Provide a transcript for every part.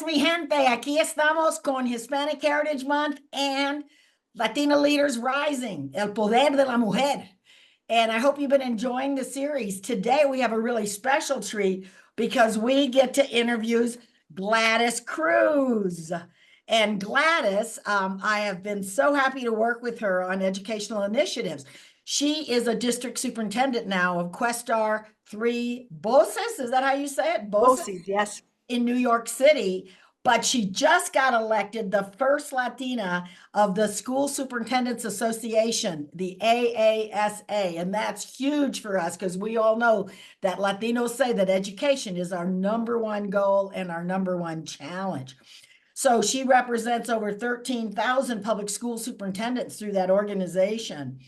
mi gente? Aquí estamos con Hispanic Heritage Month and Latina Leaders Rising, El Poder de la Mujer. And I hope you've been enjoying the series. Today we have a really special treat because we get to interview Gladys Cruz. And Gladys, I have been so happy to work with her on educational initiatives. She is a district superintendent now of Questar 3 Bosses. Is that how you say it? BOCES, yes. In New York City, but she just got elected the first Latina of the School Superintendents Association, the AASA. And that's huge for us because we all know that Latinos say that education is our number one goal and our number one challenge. So she represents over 13,000 public school superintendents through that organization.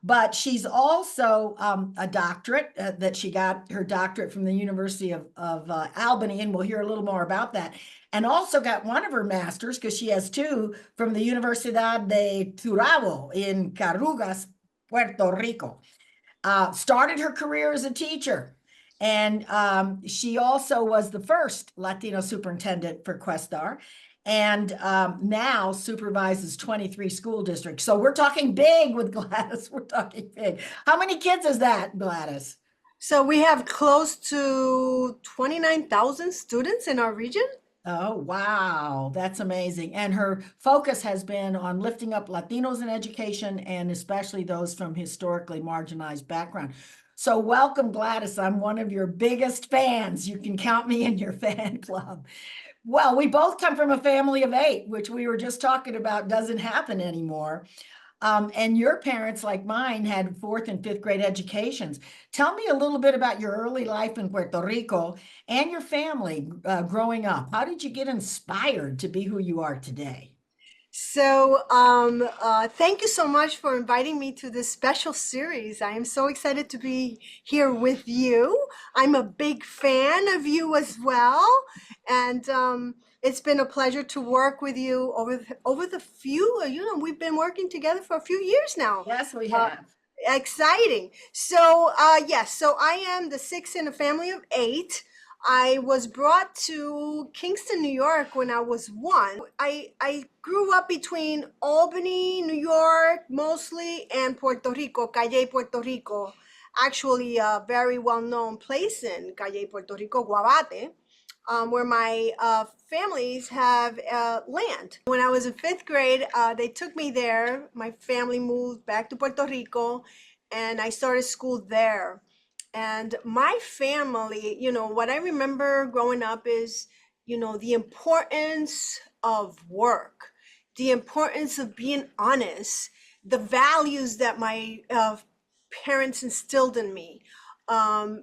But she's also a doctorate that she got her doctorate from the University of Albany, and we'll hear a little more about that. And also got one of her masters, because she has two, from the Universidad de Turabo in Carugas, Puerto Rico. Started her career as a teacher. And she also was the first Latino superintendent for Questar, and now supervises 23 school districts. So we're talking big with Gladys. We're talking big. How many kids is that, Gladys? So we have close to 29,000 students in our region. Oh, wow. That's amazing. And her focus has been on lifting up Latinos in education, and especially those from historically marginalized background. So welcome, Gladys. I'm one of your biggest fans. You can count me in your fan club. Well, we both come from a family of 8, which we were just talking about doesn't happen anymore. And your parents, like mine, had 4th and 5th grade educations. Tell me a little bit about your early life in Puerto Rico and your family growing up. How did you get inspired to be who you are today? So thank you so much for inviting me to this special series. I am so excited to be here with you. I'm a big fan of you as well. And it's been a pleasure to work with you over the few, we've been working together for a few years now. Yes, we have. Exciting. So yes, so I am the 6th in a family of 8. I was brought to Kingston, New York when I was 1. I grew up between Albany, New York, mostly, and Puerto Rico, Calle, Puerto Rico. Actually, a very well-known place in Calle, Puerto Rico, Guabate, where my families have land. When I was in 5th grade, they took me there. My family moved back to Puerto Rico, and I started school there. And my family, what I remember growing up is, the importance of work, the importance of being honest, the values that my parents instilled in me. A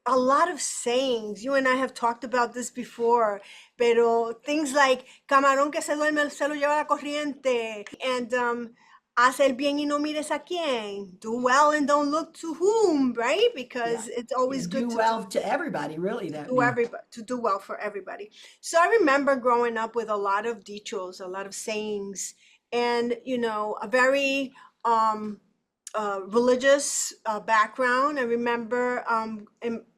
lot of sayings, you and I have talked about this before, pero things like, camarón que se duerme se lo lleva la corriente, and haz el bien y no mires a quién. Do well and don't look to whom, right? Because it's always good do well to everybody, really. To do well for everybody. So I remember growing up with a lot of dichos, a lot of sayings, and a very religious background. I remember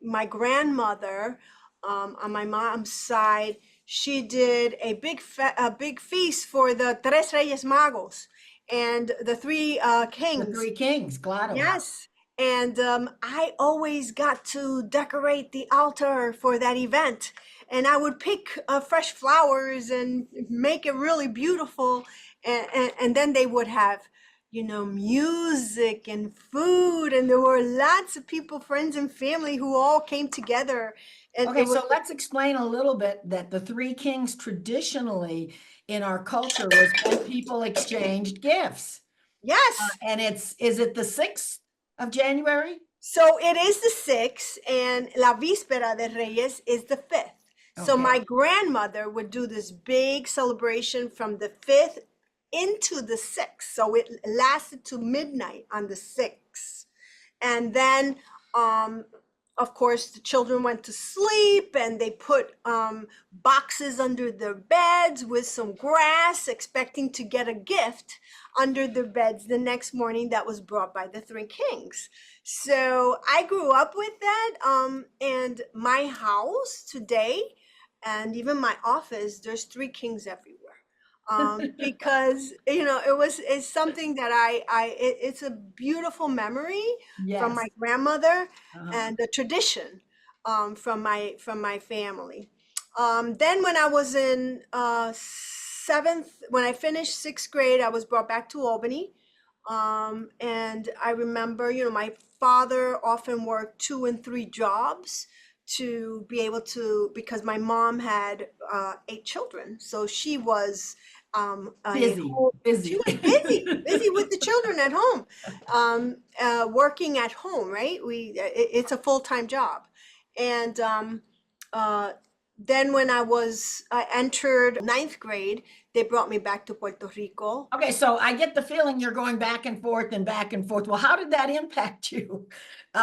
my grandmother on my mom's side, she did a big feast for the Tres Reyes Magos and the 3 kings. The 3 kings, claro. Yes. And I always got to decorate the altar for that event. And I would pick fresh flowers and make it really beautiful. And then they would have, music and food. And there were lots of people, friends and family, who all came together. And okay, so let's explain a little bit that the 3 kings traditionally in our culture was when people exchanged gifts. Yes. And is it the 6th of January? So it is the 6th, and La Víspera de Reyes is the 5th. Okay. So my grandmother would do this big celebration from the 5th into the 6th. So it lasted to midnight on the 6th. And then of course, the children went to sleep, and they put boxes under their beds with some grass, expecting to get a gift under their beds the next morning that was brought by the 3 kings. So I grew up with that. And my house today and even my office, there's three kings everywhere. Because it's something that it's a beautiful memory from my Yes. grandmother Uh-huh. and the tradition from my family. Then when I was in when I finished sixth grade, I was brought back to Albany. And I remember, my father often worked two and three jobs to be able to, because my mom had eight children. So she was Busy, she busy. was busy with the children at home, working at home, right? It's a full-time job. And uh, then when I entered ninth grade, they brought me back to Puerto Rico. Okay, so I get the feeling you're going back and forth and back and forth. Well, how did that impact you?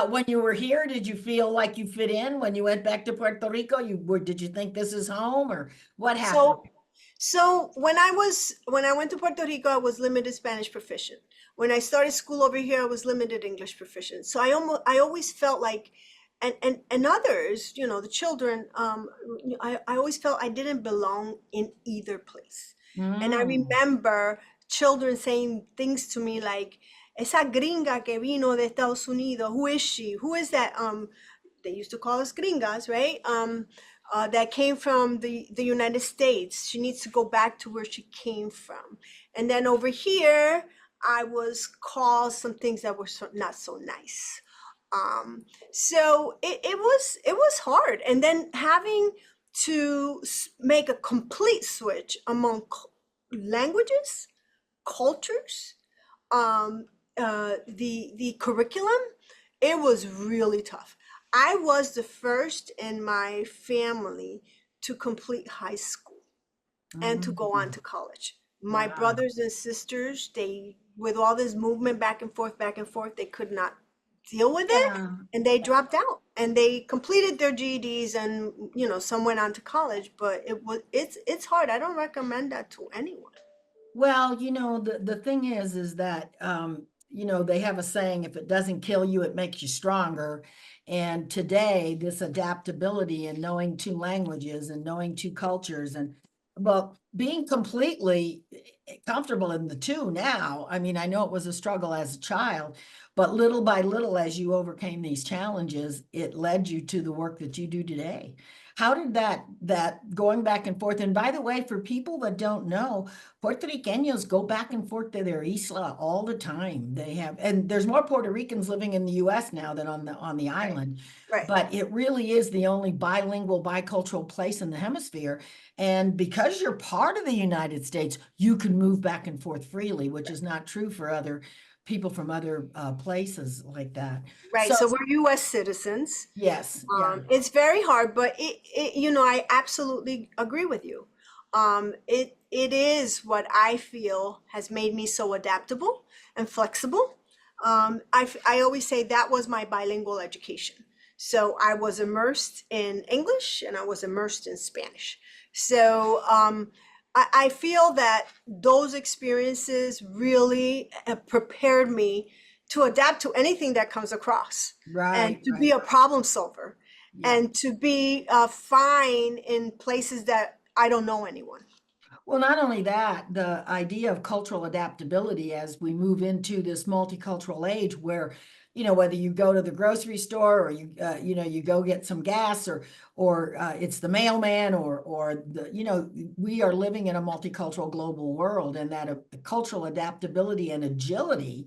When you were here, did you feel like you fit in? When you went back to Puerto Rico, did you think this is home, or what happened? So, when I went to Puerto Rico, I was limited Spanish proficient. When I started school over here, I was limited English proficient. So I always felt like, and others, the children, I always felt I didn't belong in either place. And I Mm. remember children saying things to me like, "Esa gringa que vino de Estados Unidos, who is she? Who is that?" They used to call us gringas, right? That came from the United States. She needs to go back to where she came from. And then over here, I was called some things that were not so nice. So it was hard. And then having to make a complete switch among languages, cultures, the curriculum, it was really tough. I was the first in my family to complete high school and to go on Mm. to college. My Wow. brothers and sisters, they, with all this movement back and forth, they could not deal with it, Yeah. and they dropped out and they completed their GEDs, and some went on to college, but it's hard. I don't recommend that to anyone. Well, the thing is that, they have a saying, if it doesn't kill you, it makes you stronger. And today, this adaptability and knowing two languages and knowing two cultures and, well, being completely comfortable in the two now. I mean, I know it was a struggle as a child, but little by little, as you overcame these challenges, it led you to the work that you do today. How did that going back and forth? And by the way, for people that don't know, Puerto Ricanos go back and forth to their isla all the time. And there's more Puerto Ricans living in the US now than on the Right. island, Right. but it really is the only bilingual, bicultural place in the hemisphere. And because you're part of the United States, you can move back and forth freely, which is not true for other people from other places like that. Right. So, So we're US citizens. yes, yeah. It's very hard, but I absolutely agree with you. It is what I feel has made me so adaptable and flexible. I always say that was my bilingual education. So I was immersed in English and I was immersed in Spanish. So I feel that those experiences really prepared me to adapt to anything that comes across and Right, to be right. a problem solver Yeah. and to be fine in places that I don't know anyone. Well, not only that, the idea of cultural adaptability as we move into this multicultural age where, whether you go to the grocery store or you go get some gas or it's the mailman or we are living in a multicultural global world, and that cultural adaptability and agility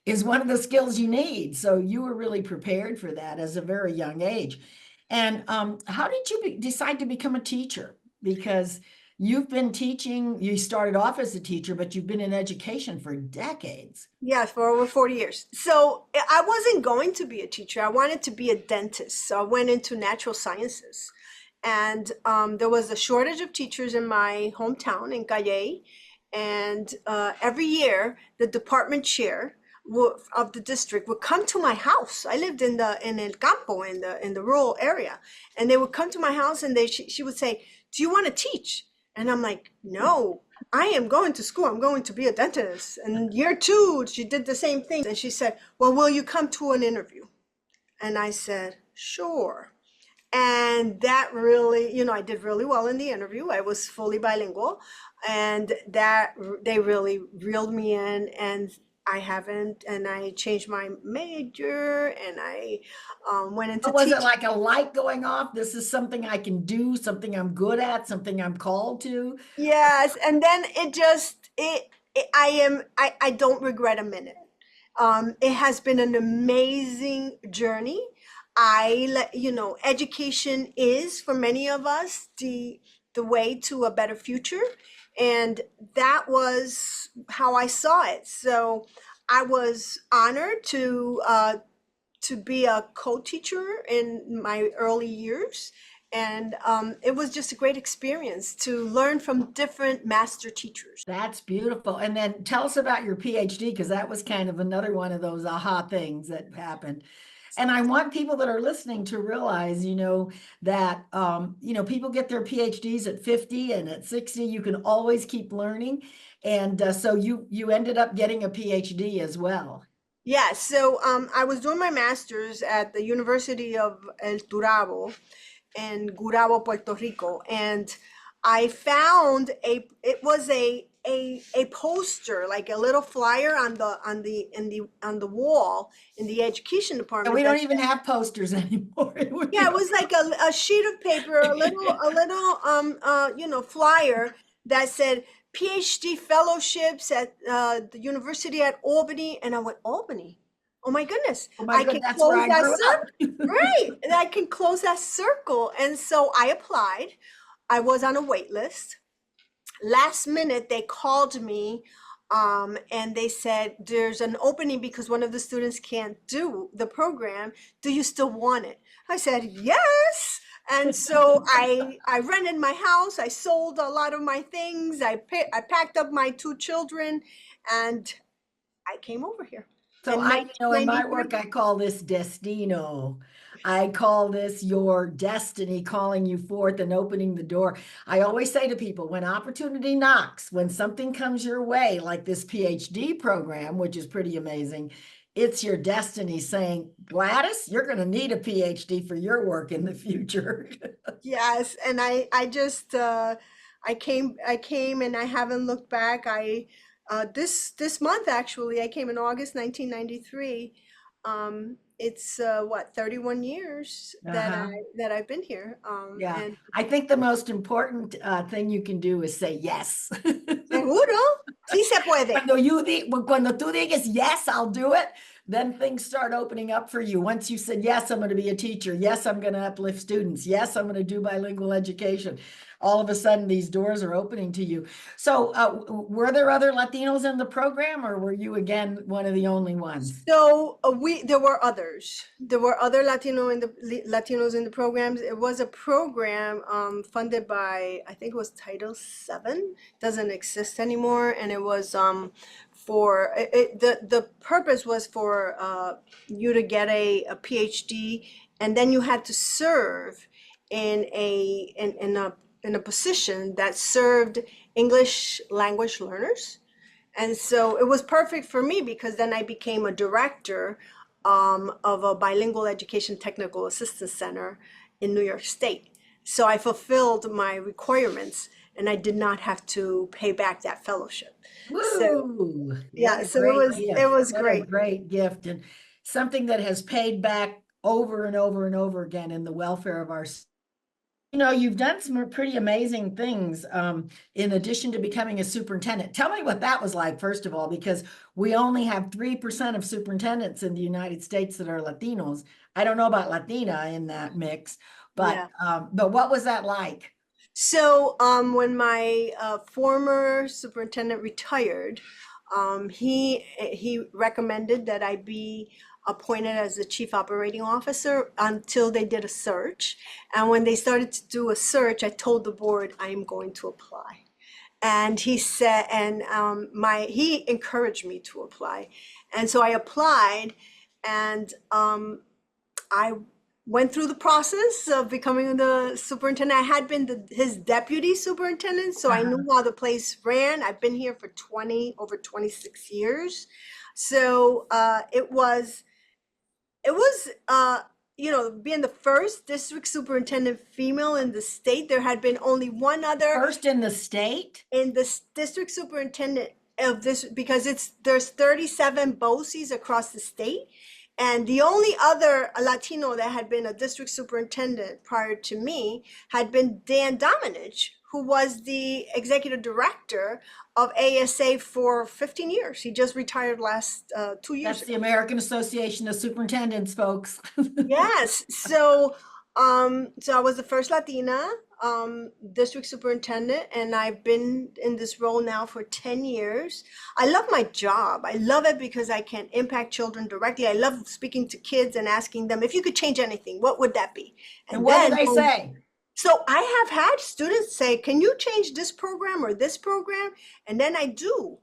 is one of the skills you need. So you were really prepared for that as a very young age. And how did you decide to become a teacher? Because you've been teaching, you started off as a teacher, but you've been in education for decades. Yeah, for over 40 years. So I wasn't going to be a teacher. I wanted to be a dentist. So I went into natural sciences. And there was a shortage of teachers in my hometown in Calle. And every year, the department chair of the district would come to my house. I lived in El Campo, in the rural area. And they would come to my house and she would say, "Do you want to teach?" And I'm like, "No, I am going to school. I'm going to be a dentist." And year two, she did the same thing. And she said, "Well, will you come to an interview?" And I said, "Sure." And that really, I did really well in the interview. I was fully bilingual, and that they really reeled me in. And I changed my major, and I went into But was it teaching. like a light going off? This is something I can do, something I'm good at, something I'm called to. Yes, and then I don't regret a minute. It has been an amazing journey. Education is for many of us the way to a better future, and that was how I saw it. So I was honored to be a co-teacher in my early years. And it was just a great experience to learn from different master teachers. That's beautiful. And then tell us about your PhD, because that was kind of another one of those aha things that happened. And I want people that are listening to realize, that, people get their PhDs at 50 and at 60, you can always keep learning. And so you ended up getting a PhD as well. Yeah, so I was doing my master's at the University of El Turabo in Gurabo, Puerto Rico, and I found it was a poster, like a little flyer on the wall in the education And department we that don't even have posters anymore. yeah, it was like a sheet of paper, a little flyer that said PhD fellowships at the University at Albany, and I went, Albany. Oh my goodness. Oh my I God, can that's where close I that grew up. circle. Right. And I can close that circle. And so I applied. I was on a wait list. Last minute they called me, and they said there's an opening because one of the students can't do the program. Do you still want it? I said yes. And so I rented my house. I sold a lot of my things. I packed up my two children, and I came over here So in in my 1993. work, I call this destino. I call this your destiny calling you forth and opening the door. I always say to people, when opportunity knocks, when something comes your way, like this PhD program, which is pretty amazing, it's your destiny saying, Gladys, you're going to need a PhD for your work in the future. Yes, and I came and I haven't looked back. This month actually, I came in August 1993. It's what, 31 years Uh-huh. that I've been here. Yeah. And I think the most important thing you can do is say yes. seguro, sí se puede. Cuando tú digas, yes, I'll do it, then things start opening up for you. Once you said, yes, I'm going to be a teacher. Yes, I'm going to uplift students. Yes, I'm going to do bilingual education. All of a sudden, these doors are opening to you. So were there other Latinos in the program, or were you again one of the only ones? So there were others. There were other Latinos in the programs. It was a program funded by, I think it was Title VII. Doesn't exist anymore, and it was the purpose was for you to get a PhD, and then you had to serve in a position that served English language learners. And so it was perfect for me because then I became a director of a bilingual education technical assistance center in New York State. So I fulfilled my requirements, and I did not have to pay back that fellowship. So Woo! What yeah, a so it great was it gift. was What a great. great gift. And something that has paid back over and over and over again in the welfare of our. You've done some pretty amazing things in addition to becoming a superintendent. Tell me what that was like, first of all, because we only have 3% of superintendents in the United States that are Latinos. I don't know about Latina in that mix, Yeah. but what was that like? So when my former superintendent retired, he recommended that I be appointed as the chief operating officer until they did a search. And when they started to do a search, I told the board I am going to apply. And he said, and he encouraged me to apply, and so I applied, and I went through the process of becoming the superintendent. I had been his deputy superintendent, so I knew how the place ran. I've been here for over 26 years. So it was being the first district superintendent female in the state, there had been only one other First in the state? in the district superintendent of this, because there's 37 BOCES across the state. And the only other Latino that had been a district superintendent prior to me had been Dan Domenech, who was the executive director of ASA for 15 years. He just retired last 2 years That's the American Association of Superintendents, folks. Yes. So, so I was the first Latina district superintendent, and I've been in this role now for 10 years. I love my job. I love it because I can impact children directly. I love speaking to kids and asking them, if you could change anything, what would that be? And what do they say? So I have had students say, can you change this program or this program? And then I do.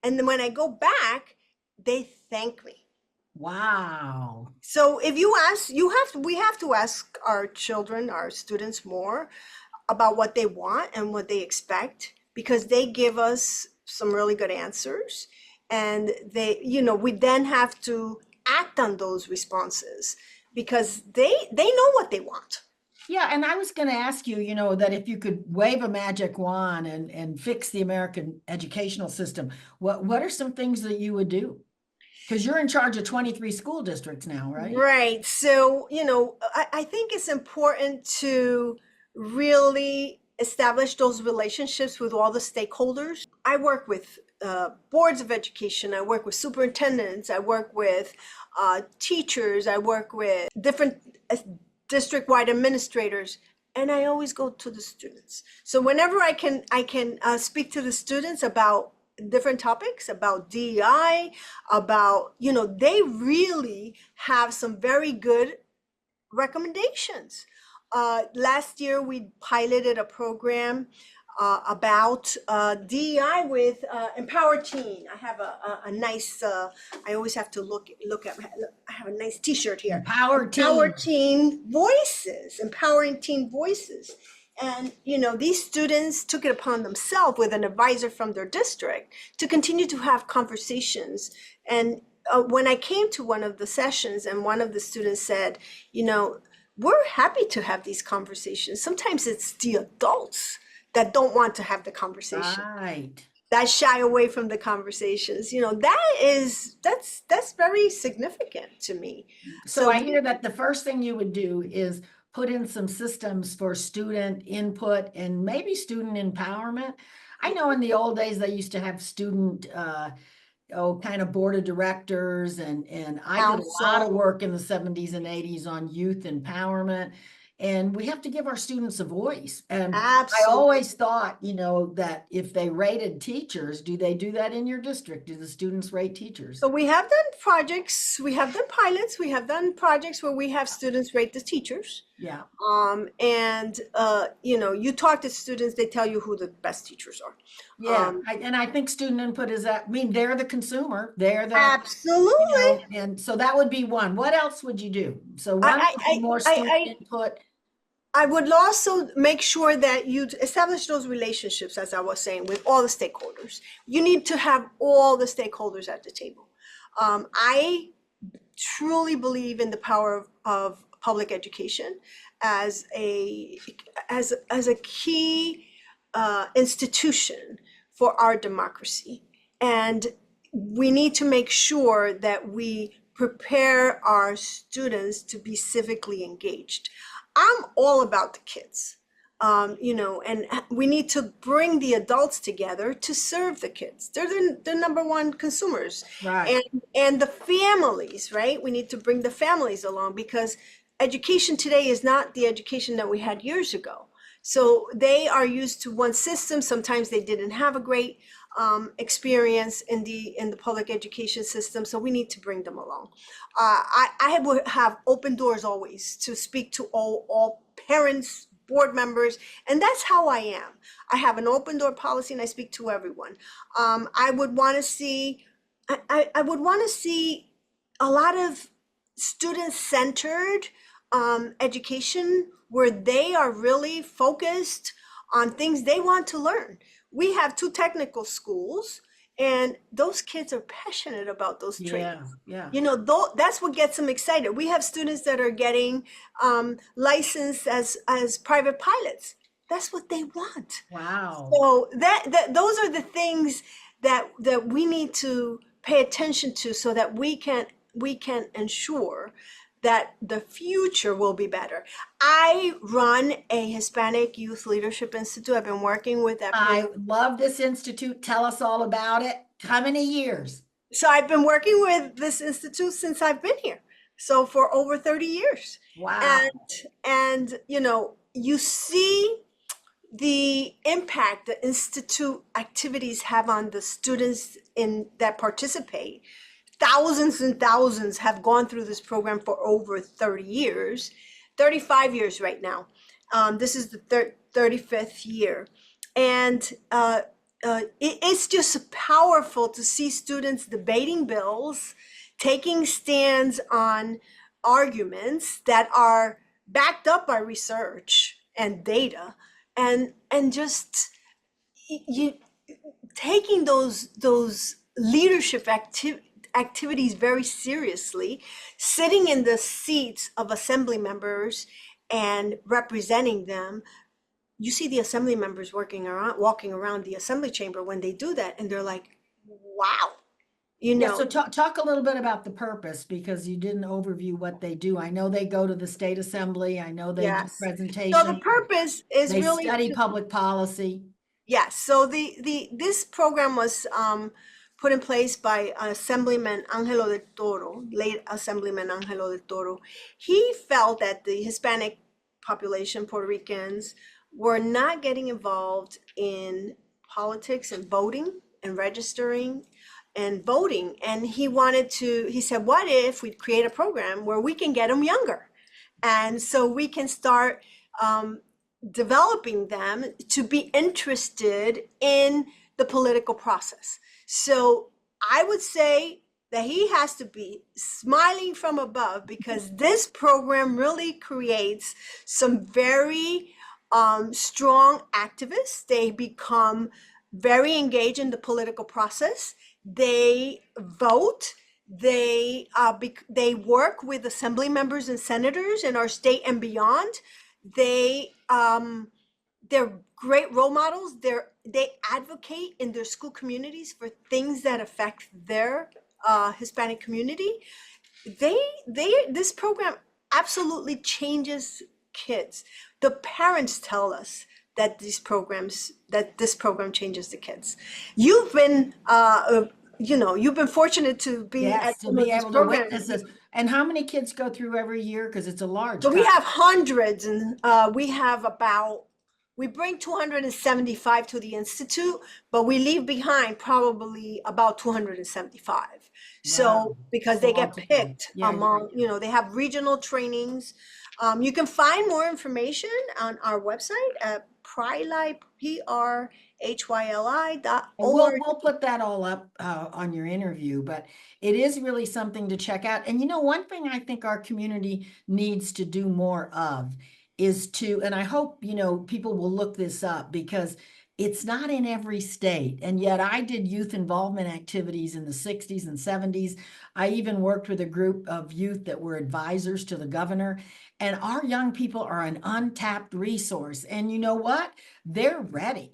And then when I go back, they thank me. Wow. So if you ask, we have to ask our children, our students, more about what they want and what they expect, because they give us some really good answers. And we then have to act on those responses because they know what they want. Yeah, and I was going to ask you, that if you could wave a magic wand and fix the American educational system, what are some things that you would do? Because you're in charge of 23 school districts now, right? Right. So, I think it's important to really establish those relationships with all the stakeholders. I work with boards of education. I work with superintendents. I work with teachers. I work with different district-wide administrators. And I always go to the students. So whenever I can speak to the students about different topics, about DEI, about, they really have some very good recommendations. Last year, we piloted a program about DEI with Empower Teen. I have a nice, I always have to look at, I have a nice t-shirt here. Empower Teen Voices, Empowering Teen Voices. And, these students took it upon themselves with an advisor from their district to continue to have conversations. And when I came to one of the sessions and one of the students said, we're happy to have these conversations. Sometimes it's the adults that don't want to have the conversation. Right. That shy away from the conversations. That's very significant to me. So I hear that the first thing you would do is put in some systems for student input and maybe student empowerment. I know in the old days, they used to have student, kind of board of directors, and I did a lot of work in the 70s and 80s on youth empowerment. And we have to give our students a voice. And Absolutely. I always thought, that if they rated teachers, do they do that in your district? Do the students rate teachers? So we have done projects, we have done pilots, we have done projects where we have students rate the teachers. Yeah. You talk to students, they tell you who the best teachers are. Yeah. And I think student input is that, they're the consumer. They're the. Absolutely. And so that would be one. What else would you do? So one would be more student input. I would also make sure that you establish those relationships, as I was saying, with all the stakeholders. You need to have all the stakeholders at the table. I truly believe in the power of public education as a key institution for our democracy. And we need to make sure that we prepare our students to be civically engaged. I'm all about the kids, and we need to bring the adults together to serve the kids. They're the number one consumers. Right. And the families, right? We need to bring the families along, because education today is not the education that we had years ago. So they are used to one system. Sometimes they didn't have a great experience in the public education system. So we need to bring them along. I would have open doors always to speak to all parents, board members, and that's how I am. I have an open door policy and I speak to everyone. I would want to see a lot of student-centered education where they are really focused on things they want to learn. We have 2 technical schools, And those kids are passionate about those Yeah, trainings. yeah. You know, that's what gets them excited. We have students that are getting licensed as private pilots. That's what they want. Wow. So that those are the things that we need to pay attention to so that we can ensure that the future will be better. I run a Hispanic Youth Leadership Institute. I've been working with that I program. love this institute. Tell us all about it. How many years? So I've been working with this institute since I've been here. So for over 30 years. Wow. And you know, you see the impact the institute activities have on the students in that participate. Thousands and thousands have gone through this program for over 30 years, 35 years right now. This is the 35th year. And it's just powerful to see students debating bills, taking stands on arguments that are backed up by research and data, and just you taking those leadership activities very seriously, sitting in the seats of assembly members and representing them. You see the assembly members walking around the assembly chamber when they do that, and they're like, wow, you Yeah, know. so talk a little bit about the purpose, because you didn't overview what they do. I know they go to the state assembly. I know they do Yes. So the presentations. purpose is They really study to, public policy. yes. So this program was put in place by Assemblyman Angelo de Toro, late Assemblyman Angelo de Toro. He felt that the Hispanic population, Puerto Ricans, were not getting involved in politics and voting and registering and voting. And he said, what if we create a program where we can get them younger? And so we can start developing them to be interested in the political process. So I would say that he has to be smiling from above, because this program really creates some very strong activists. They become very engaged in the political process. They vote. They work with assembly members and senators in our state and beyond. They're great role models. They advocate in their school communities for things that affect their Hispanic community. This program absolutely changes kids. The parents tell us that this program changes the kids. You've been you've been fortunate to be Yes, at to some be of these able to programs. witness this. And how many kids go through every year? Because it's a large. So we have hundreds, and we bring 275 to the institute, but we leave behind probably about 275. So Wow. because So they get altogether, picked yeah, among, they have regional trainings. You can find more information on our website at and prhyli.org. we'll put that all up on your interview, but it is really something to check out. And one thing I think our community needs to do more of is to, and I hope, people will look this up, because it's not in every state. And yet I did youth involvement activities in the 60s and 70s. I even worked with a group of youth that were advisors to the governor. And our young people are an untapped resource. And you know what? They're ready.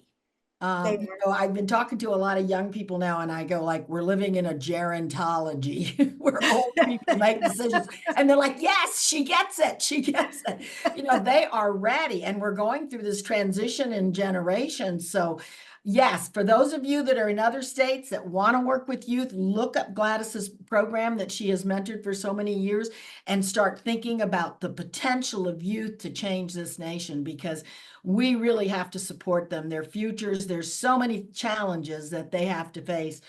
I've been talking to a lot of young people now, and I go like, we're living in a gerontology where old people make decisions. And they're like, yes, she gets it. She gets it. They are ready. And we're going through this transition in generations. So yes, for those of you that are in other states that want to work with youth, look up Gladys's program that she has mentored for so many years, and start thinking about the potential of youth to change this nation, because we really have to support them, their futures. There's so many challenges that they have to face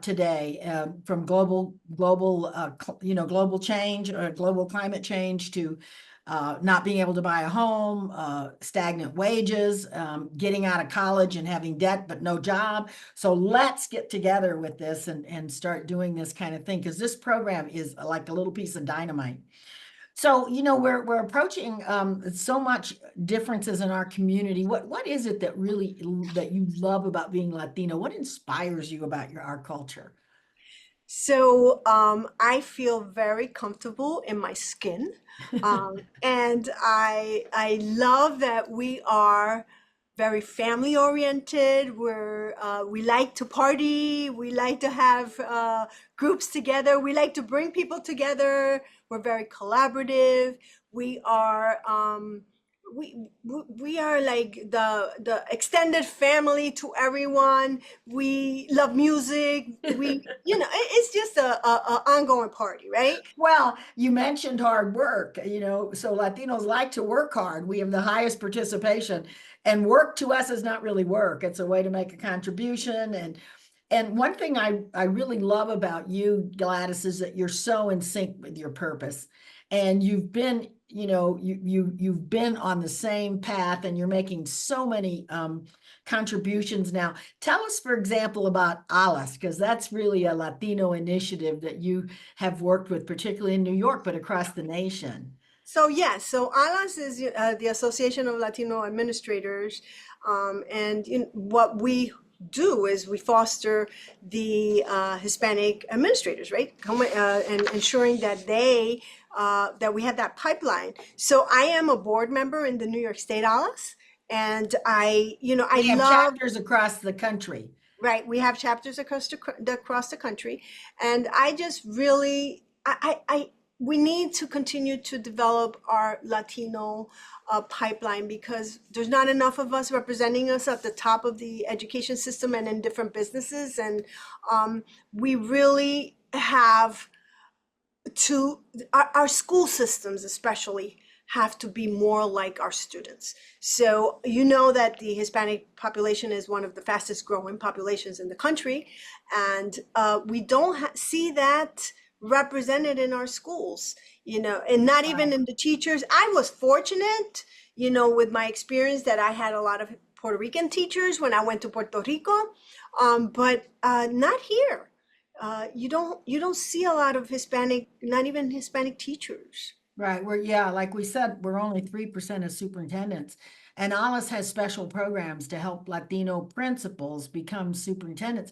today, from global change, or global climate change, to not being able to buy a home, stagnant wages, getting out of college and having debt but no job. So let's get together with this and start doing this kind of thing, because this program is like a little piece of dynamite. So, we're approaching so much differences in our community. What is it that really that you love about being Latino? What inspires you about our culture? So I feel very comfortable in my skin, and I love that we are very family oriented. We like to party. We like to have groups together. We like to bring people together. We're very collaborative. We are. We are like the extended family to everyone. We love music. It's just a ongoing party, right? Well, you mentioned hard work, so Latinos like to work hard. We have the highest participation, and work to us is not really work. It's a way to make a contribution. And one thing I really love about you, Gladys, is that you're so in sync with your purpose. And you've been, you've been on the same path, and you're making so many contributions now. Tell us, for example, about ALAS, because that's really a Latino initiative that you have worked with, particularly in New York, but across the nation. So yes, so ALAS is the Association of Latino Administrators, and what we do is we foster the Hispanic administrators, right? And ensuring that that we have that pipeline. So I am a board member in the New York State ALAS, and I We have love. chapters across the country. Right, we have chapters across the country, and I just really, we need to continue to develop our Latino pipeline because there's not enough of us representing us at the top of the education system and in different businesses, and we really have to our school systems especially have to be more like our students. So you know that the Hispanic population is one of the fastest growing populations in the country, and we don't see that represented in our schools, and not even Wow. in the teachers. I was fortunate, with my experience that I had a lot of Puerto Rican teachers when I went to Puerto Rico, but not here. You don't see a lot of Hispanic, not even Hispanic teachers. Right. Yeah, like we said, we're only 3% of superintendents. And ALICE has special programs to help Latino principals become superintendents.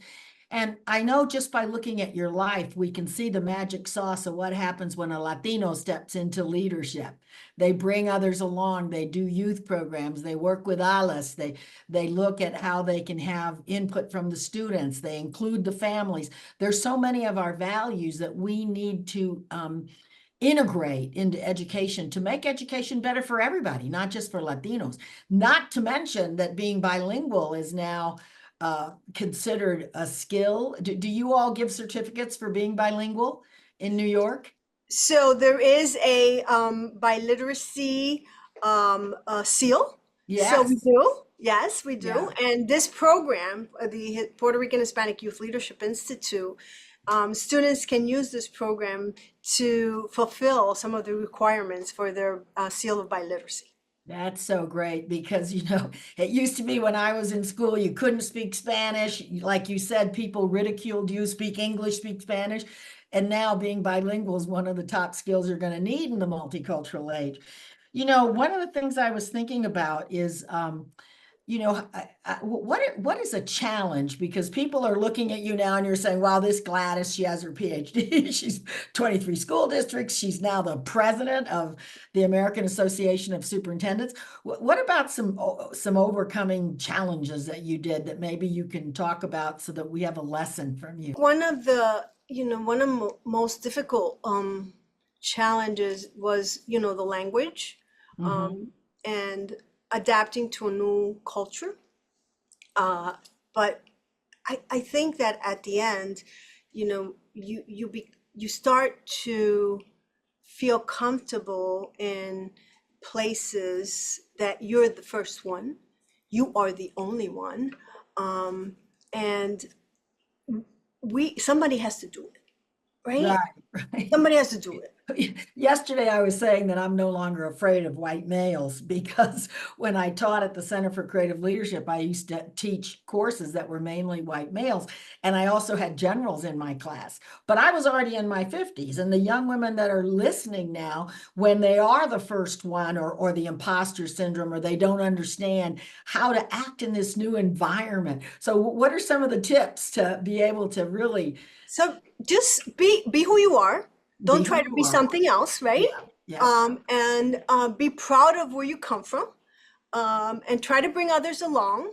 And I know just by looking at your life, we can see the magic sauce of what happens when a Latino steps into leadership. They bring others along, they do youth programs, they work with ALICE, they look at how they can have input from the students, they include the families. There's so many of our values that we need to integrate into education to make education better for everybody, not just for Latinos. Not to mention that being bilingual is now considered a skill. Do you all give certificates for being bilingual in New York? So there is a biliteracy seal. So we Yes, do. Yes, we do. yeah. And this program, the Puerto Rican Hispanic Youth Leadership Institute, students can use this program to fulfill some of the requirements for their seal of biliteracy. That's so great because, it used to be when I was in school, you couldn't speak Spanish. Like you said, people ridiculed you, speak English, speak Spanish. And now being bilingual is one of the top skills you're going to need in the multicultural age. One of the things I was thinking about is, what is a challenge? Because people are looking at you now and you're saying, wow, this Gladys, she has her PhD. She's 23 school districts. She's now the president of the American Association of Superintendents. What about some overcoming challenges that you did that maybe you can talk about so that we have a lesson from you? One of the most difficult challenges was, the language, Hmm. and adapting to a new culture. But I think that at the end, you start to feel comfortable in places that you're the first one, you are the only one, and somebody has to do it. right? Right, right. Somebody has to do it. Yesterday, I was saying that I'm no longer afraid of white males because when I taught at the Center for Creative Leadership, I used to teach courses that were mainly white males. And I also had generals in my class. But I was already in my 50s. And the young women that are listening now, when they are the first one or the imposter syndrome, or they don't understand how to act in this new environment. So, what are some of the tips to be able to really So just be who you are. be Don't who try to you be are? something else, right? Yeah, yes. And be proud of where you come from, and try to bring others along.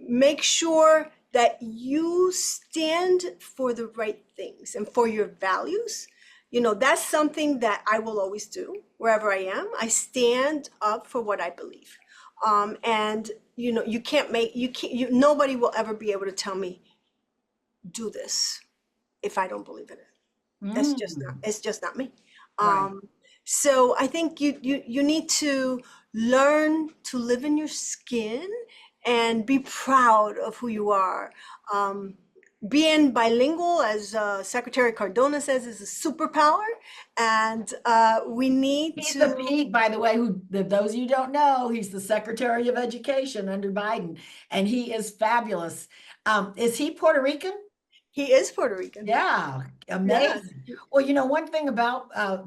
Make sure that you stand for the right things and for your values. You know, that's something that I will always do wherever I am. I stand up for what I believe. And you know, nobody will ever be able to tell me, do this if I don't believe in it. Mm, It's just not me. right. Um, so I think you need to learn to live in your skin and be proud of who you are. Um, Being bilingual, as Secretary Cardona says, is a superpower, and we need He's the to. he, by the way, who those of you don't know, he's the Secretary of Education under Biden, and he is fabulous. Is he Puerto Rican? He is Puerto Rican. Yeah, Yes. amazing. Well, one thing about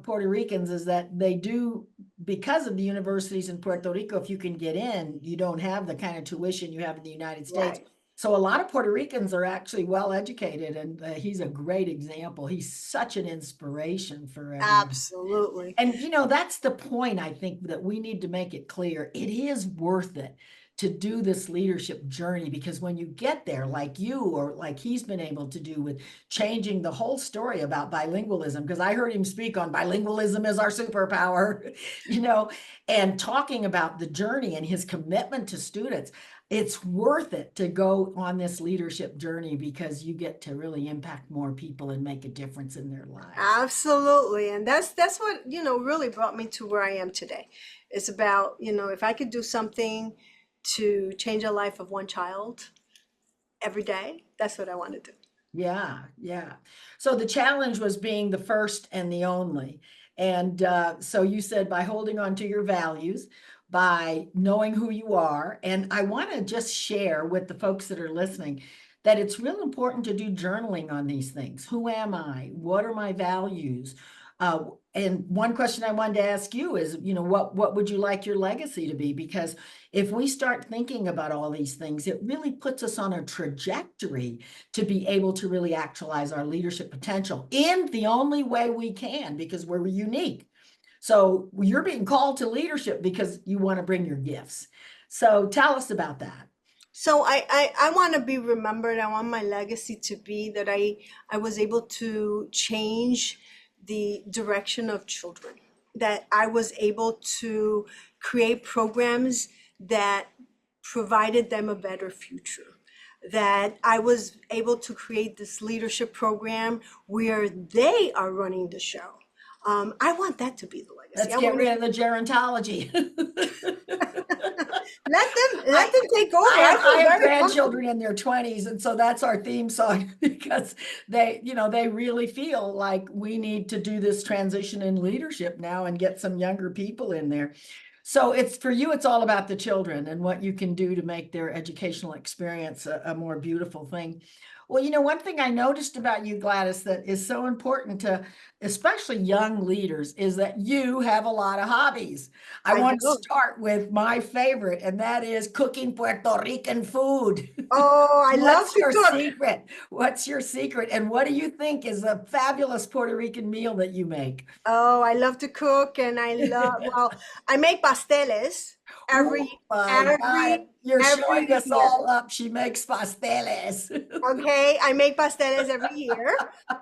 Puerto Ricans is that they do, because of the universities in Puerto Rico, if you can get in, you don't have the kind of tuition you have in the United States. Right. So a lot of Puerto Ricans are actually well educated, and he's a great example. He's such an inspiration for everyone. Absolutely. And that's the point, I think, that we need to make it clear. It is worth it to do this leadership journey, because when you get there, like you or like he's been able to do with changing the whole story about bilingualism, because I heard him speak on bilingualism is our superpower, and talking about the journey and his commitment to students. It's worth it to go on this leadership journey because you get to really impact more people and make a difference in their lives. Absolutely. And that's what, really brought me to where I am today. It's about, if I could do something to change the life of one child every day, that's what I want to do. Yeah, yeah. So the challenge was being the first and the only. And so you said by holding on to your values, by knowing who you are. And I want to just share with the folks that are listening that it's real important to do journaling on these things. Who am I? What are my values? Uh, and one question I wanted to ask you is, what would you like your legacy to be? Because if we start thinking about all these things, it really puts us on a trajectory to be able to really actualize our leadership potential in the only way we can, because we're unique. So you're being called to leadership because you want to bring your gifts. So tell us about that. So I want to be remembered. I want my legacy to be that I was able to change the direction of children, that I was able to create programs that provided them a better future, that I was able to create this leadership program where they are running the show. I want that to be the legacy. Let's I get want rid of the gerontology. let them take over. I have, I feel I have very grandchildren comfortable. in their 20s, and so that's our theme song because they really feel like we need to do this transition in leadership now and get some younger people in there. So it's for you, it's all about the children and what you can do to make their educational experience a more beautiful thing. Well, one thing I noticed about you, Gladys, that is so important to especially young leaders is that you have a lot of hobbies. I I want to do. start with my favorite, and that is cooking Puerto Rican food. Oh, I love What's to your cook. secret? What's your secret? And what do you think is a fabulous Puerto Rican meal that you make? Oh, I love to cook, and well, I make pasteles Oh every my God, every you're showing every us year. all up. She makes pasteles. Okay, I make pasteles every year.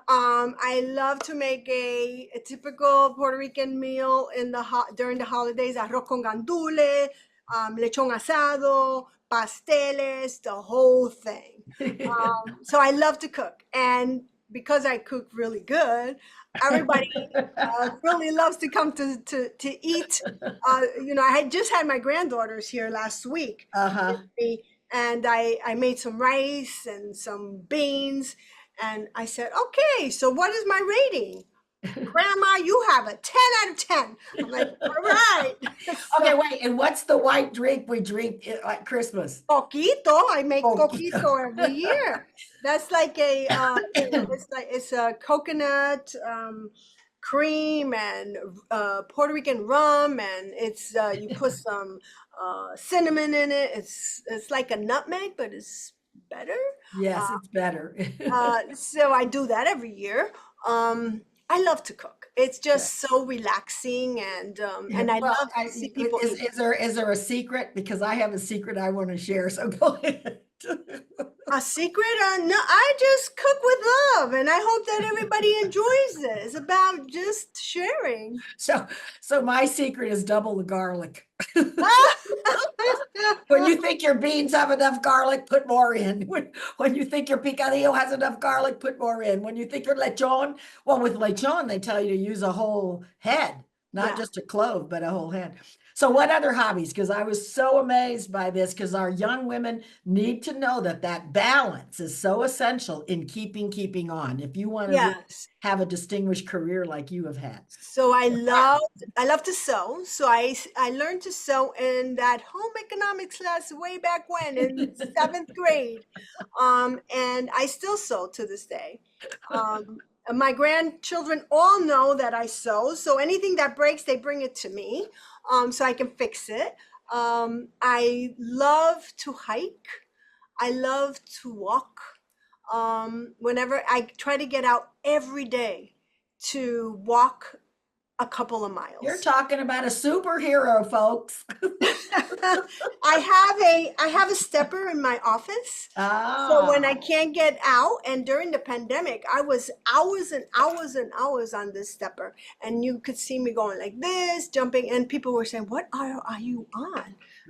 I love to make a typical Puerto Rican meal during the holidays: arroz con gandule, lechon asado, pasteles, the whole thing. So I love to cook, and because I cook really good, everybody really loves to come to eat. I had just had my granddaughters here last week with Uh-huh. me, and I made some rice and some beans, And I said, okay, so what is my rating? Grandma, you have a 10 out of 10. I'm like, all right. Okay, So, wait, and what's the white drink we drink at Christmas? coquito, I make Oh. coquito every year. That's like a, it's a coconut cream and Puerto Rican rum, and it's you put some cinnamon in it. It's like a nutmeg, but it's better. Yes, Uh, it's better. so I do that every year. I love to cook. It's Yeah. just so relaxing, and I Well, love to see people is, eat. is there a secret? Because I have a secret I want to share, so go ahead. A secret? No, I just cook with love, and I hope that everybody enjoys it. It's about just sharing. So, so my secret is double the garlic. When you think your beans have enough garlic, put more in. When you think your picadillo has enough garlic, put more in. When you think your lechon, well, with lechon, they tell you to use a whole head, not Yeah. just a clove, but a whole head. So what other hobbies? Because I was so amazed by this, because our young women need to know that that balance is so essential in keeping on. If you want to really Yes. have a distinguished career like you have had. So I love to sew. So I learned to sew in that home economics class way back when in seventh grade, and I still sew to this day. And my grandchildren all know that I sew. So anything that breaks, they bring it to me, so I can fix it. I love to hike. I love to walk. Whenever I try to get out every day to walk a couple of You're miles. talking about a superhero, folks. I have a stepper in my office. So when I Ah, can't get out, and during the pandemic, I was hours and hours and hours on this stepper, and you could see me going like this, jumping, and people were saying, "What are you on?"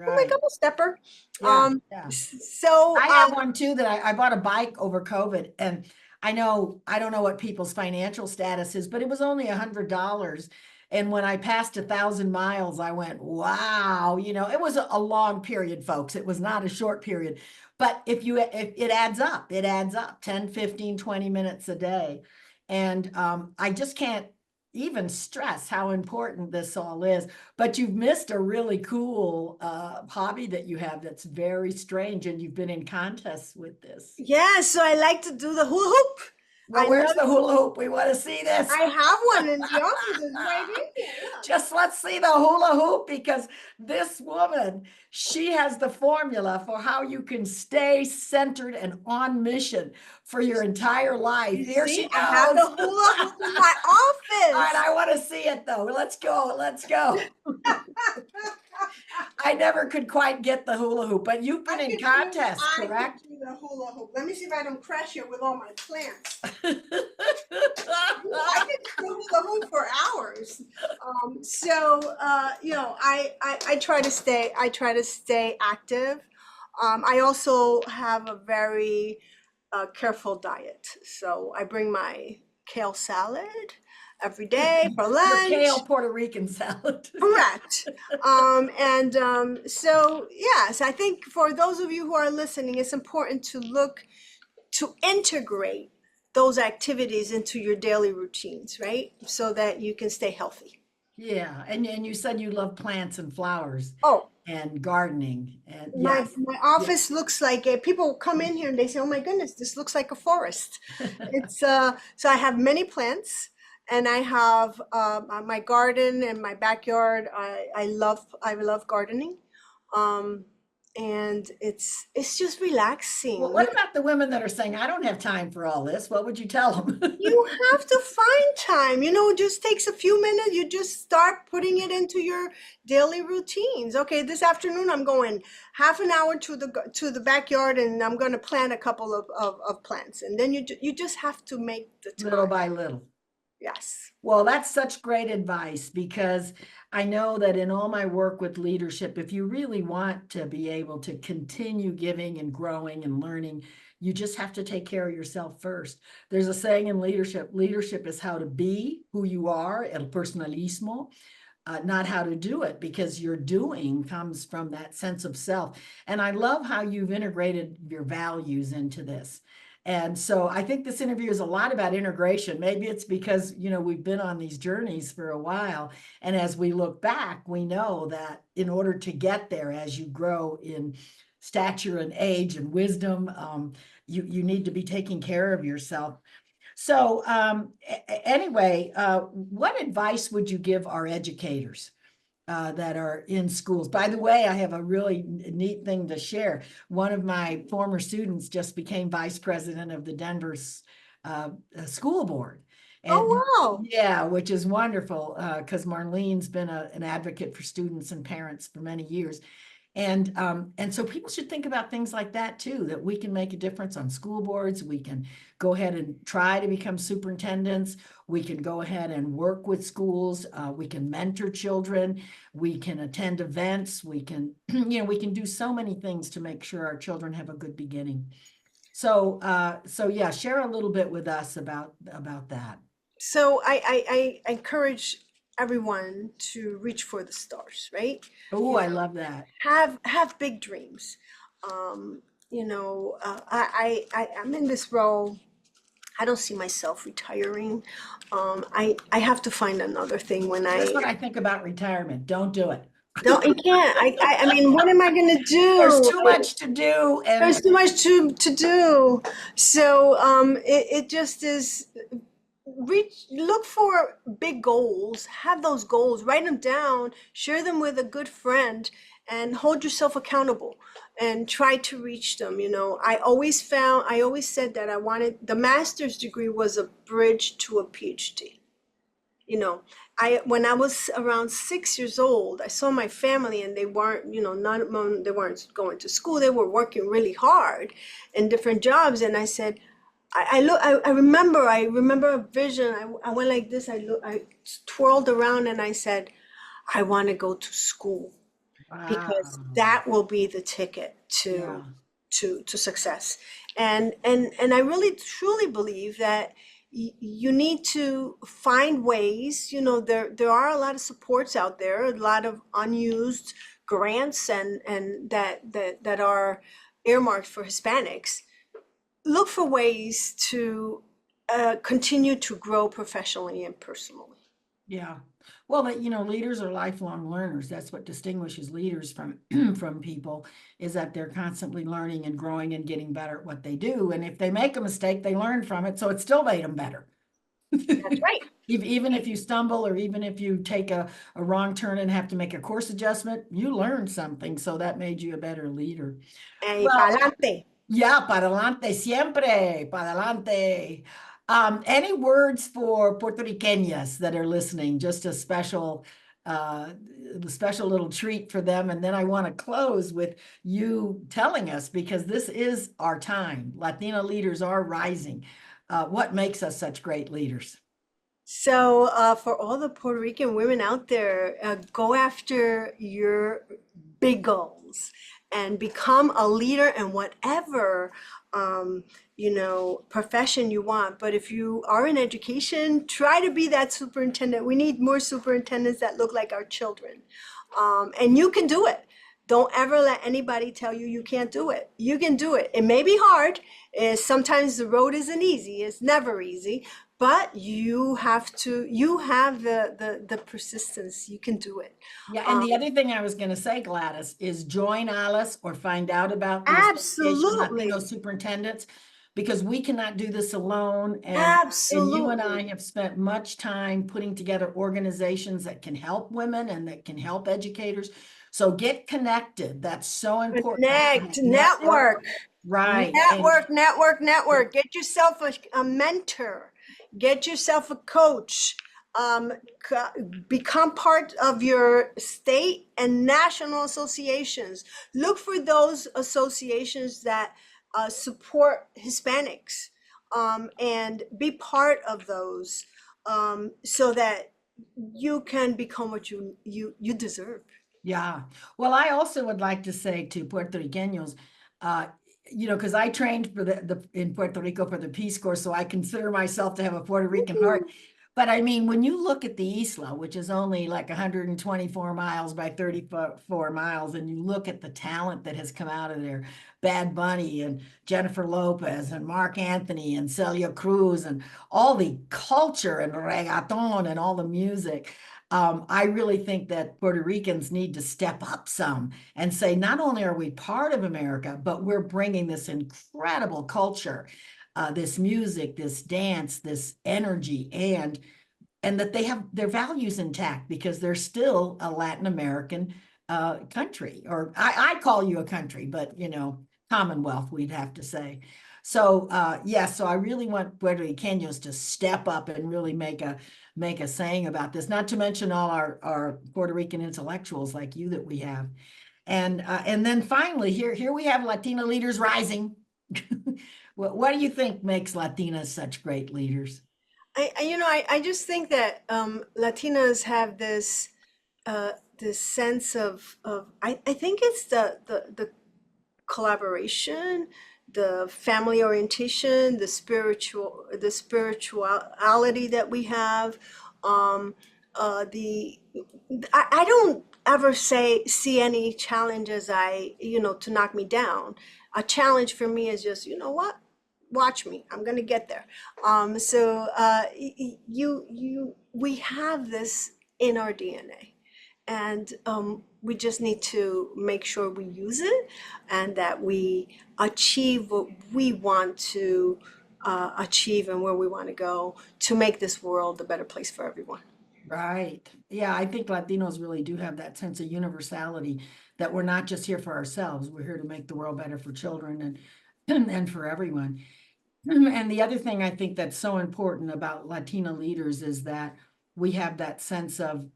I'm like, right. "I'm a stepper." Yeah, yeah. So I have one too that I bought a bike over COVID, and I don't know what people's financial status is, but it was only $100. And when I passed 1,000 miles, I went, wow, it was a long period, folks. It was not a short period. But if it adds up, it adds up 10, 15, 20 minutes a day. And I just can't even stress how important this all is. But you've missed a really cool hobby that you have that's very strange, and you've been in contests with this. yeah, so I like to do the hula hoop. Well, I where's love the hula hoop? We want to see this. I have one in the office. It's right in there. Just let's see the hula hoop, because this woman, she has the formula for how you can stay centered and on mission for your entire life. You Here see, she I have the goes. hula hoop in my All right, office. I want to see it though. Let's go. Let's go. I never could quite get the hula hoop, but you've been in contests, I can correct? do the hula hoop. Let me see if I don't crash here with all my plants. I can do the hula hoop for hours. I try to stay active. I also have a very careful diet. So I bring my kale salad every day for Your lunch. kale Puerto Rican salad. Correct. So yes, I think for those of you who are listening, it's important to look to integrate those activities into your daily routines, right? So that you can stay healthy. Yeah, and you said you love plants and flowers Oh, and gardening, and my yes, my yeah. office looks like a, people come in here and they say, "Oh my goodness, this looks like a forest." It's so I have many plants, and I have my garden and my backyard. I love gardening, um, and it's just Well, relaxing. what about the women that are saying, I don't have time for all this? What would you tell them? You have to find time. It just takes a few minutes. You just start putting it into your daily routines. Okay, this afternoon I'm going half an hour to the backyard, and I'm going to plant a couple of plants. And then you just have to make the Little time. by little. Yes. Well, that's such great advice, because I know that in all my work with leadership, if you really want to be able to continue giving and growing and learning, you just have to take care of yourself first. There's a saying in leadership is how to be who you are, el personalismo, not how to do it, because your doing comes from that sense of self. And I love how you've integrated your values into this. And so I think this interview is a lot about integration. Maybe it's because, we've been on these journeys for a while. And as we look back, we know that in order to get there, as you grow in stature and age and wisdom, you need to be taking care of yourself. So anyway, what advice would you give our educators that are in schools? By the way, I have a really neat thing to share. One of my former students just became vice president of the Denver school board. And Oh, wow. yeah, which is wonderful because Marlene's been an advocate for students and parents for many years. And so people should think about things like that too, that we can make a difference on school boards. We can go ahead and try to become superintendents. We can go ahead and work with schools. We can mentor children. We can attend events. We can, we can do so many things to make sure our children have a good beginning. So yeah, share a little bit with us about that. So I encourage everyone to reach for the stars, right? Oh, I love that. Have big dreams. I'm in this role. I don't see myself retiring. I have to find another thing when That's what I I think about retirement. Don't do it. don't. I can't. I mean, what am I gonna There's do? too much to do, and There's too much to do. So it just is. Look for big goals, have those goals, write them down, share them with a good friend, and hold yourself accountable and try to reach them. I always said that I wanted the master's degree was a bridge to a PhD. When I was around 6 years old, I saw my family and they weren't, none of them, they weren't going to school. They were working really hard in different jobs. And I said, I remember a vision. I went like this. I twirled around and I said, I want to go to school because wow, that will be the ticket yeah, to success. And I really truly believe that you need to find ways. There are a lot of supports out there, a lot of unused grants and that are earmarked for Hispanics. Look for ways to continue to grow professionally and personally. yeah. Well, leaders are lifelong learners. That's what distinguishes leaders from from people, is that they're constantly learning and growing and getting better at what they do. And if they make a mistake, they learn from it, so it still made them better. That's right. Even if you stumble, or even if you take a wrong turn and have to make a course adjustment, you learned something, so that made you a better leader. And Well, pa'lante. yeah, para adelante, siempre, para adelante. Any words for Puerto Riqueñas that are listening? Just a uh, special little treat for them. And then I want to close with you telling us, because this is our time. Latina leaders are rising. What makes us such great leaders? So, for all the Puerto Rican women out there, go after your big goals and become a leader in whatever, profession you want. But if you are in education, try to be that superintendent. We need more superintendents that look like our children. And you can do it. Don't ever let anybody tell you you can't do it. You can do it. It may be hard. Sometimes the road isn't easy. It's never easy, but you have the persistence. You can do it. Yeah, and the other thing I was going to say, Gladys, is join ALICE or find out about the Association of Absolutely. Latino Superintendents, because we cannot do this alone. And you and I Absolutely. have spent much time putting together organizations that can help women and that can help educators. So get connected. That's so important. Connect, network, Right. network. Get yourself a mentor. Get yourself a coach. Become part of your state and national associations. Look for those associations that support Hispanics, and be part of those, so that you can become what you deserve. Yeah. Well, I also would like to say to Puerto Ricanos, uh, because I trained for in Puerto Rico for the Peace Corps, so I consider myself to have a Puerto Rican heart. But I mean, when you look at the Isla, which is only like 124 miles by 34 miles, and you look at the talent that has come out of there, Bad Bunny and Jennifer Lopez and Mark Anthony and Celia Cruz and all the culture and reggaeton and all the music. I really think that Puerto Ricans need to step up some and say, not only are we part of America, but we're bringing this incredible culture, this music, this dance, this energy, and that they have their values intact because they're still a Latin American country, or I call you a country, but Commonwealth, we'd have to say. So yes, so I really want Puerto Ricanos to step up and really make a saying about this, not to mention all our Puerto Rican intellectuals like you that we have. And then finally, here we have Latina leaders rising. What do you think makes Latinas such great leaders? I just think that Latinas have this sense of I think it's the collaboration, the family orientation, the spirituality that we have. I don't ever see any challenges to knock me down. A challenge for me is just, you know what? Watch me, I'm gonna get there. We have this in our DNA, and we just need to make sure we use it and that we achieve what we want to achieve and where we want to go to make this world a better place for everyone. Right. Yeah, I think Latinos really do have that sense of universality, that we're not just here for ourselves. We're here to make the world better for children and for everyone. And the other thing I think that's so important about Latina leaders is that we have that sense of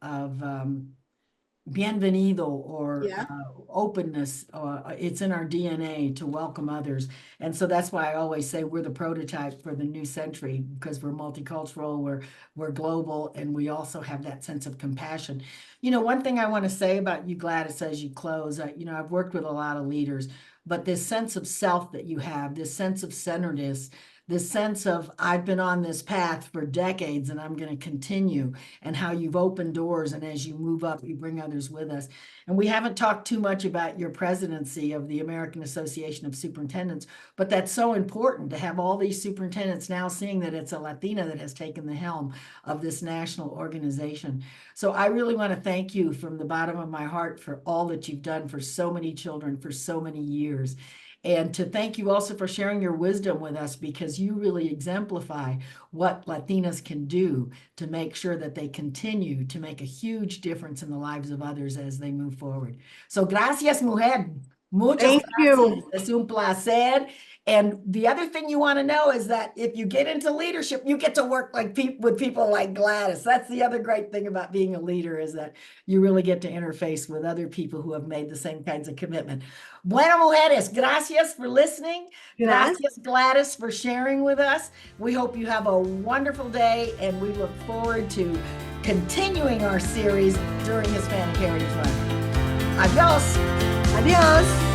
bienvenido, or Yeah. openness. It's in our DNA to welcome others. And so that's why I always say we're the prototype for the new century, because we're multicultural, we're global, and we also have that sense of compassion. One thing I want to say about you, Gladys, as you close, I've worked with a lot of leaders, but this sense of self that you have, this sense of centeredness, this sense of I've been on this path for decades and I'm going to continue, and how you've opened doors, and as you move up, you bring others with us. And we haven't talked too much about your presidency of the American Association of Superintendents, but that's so important to have all these superintendents now seeing that it's a Latina that has taken the helm of this national organization. So I really want to thank you from the bottom of my heart for all that you've done for so many children for so many years. And to thank you also for sharing your wisdom with us, because you really exemplify what Latinas can do to make sure that they continue to make a huge difference in the lives of others as they move forward. So gracias, mujer. Muchas Thank gracias. you. Es un placer. And the other thing you want to know is that if you get into leadership, you get to work with people like Gladys. That's the other great thing about being a leader, is that you really get to interface with other people who have made the same kinds of commitment. Bueno, mujeres, gracias for listening. Gracias, Gladys, for sharing with us. We hope you have a wonderful day, and we look forward to continuing our series during Hispanic Heritage Month. Adios. Adios.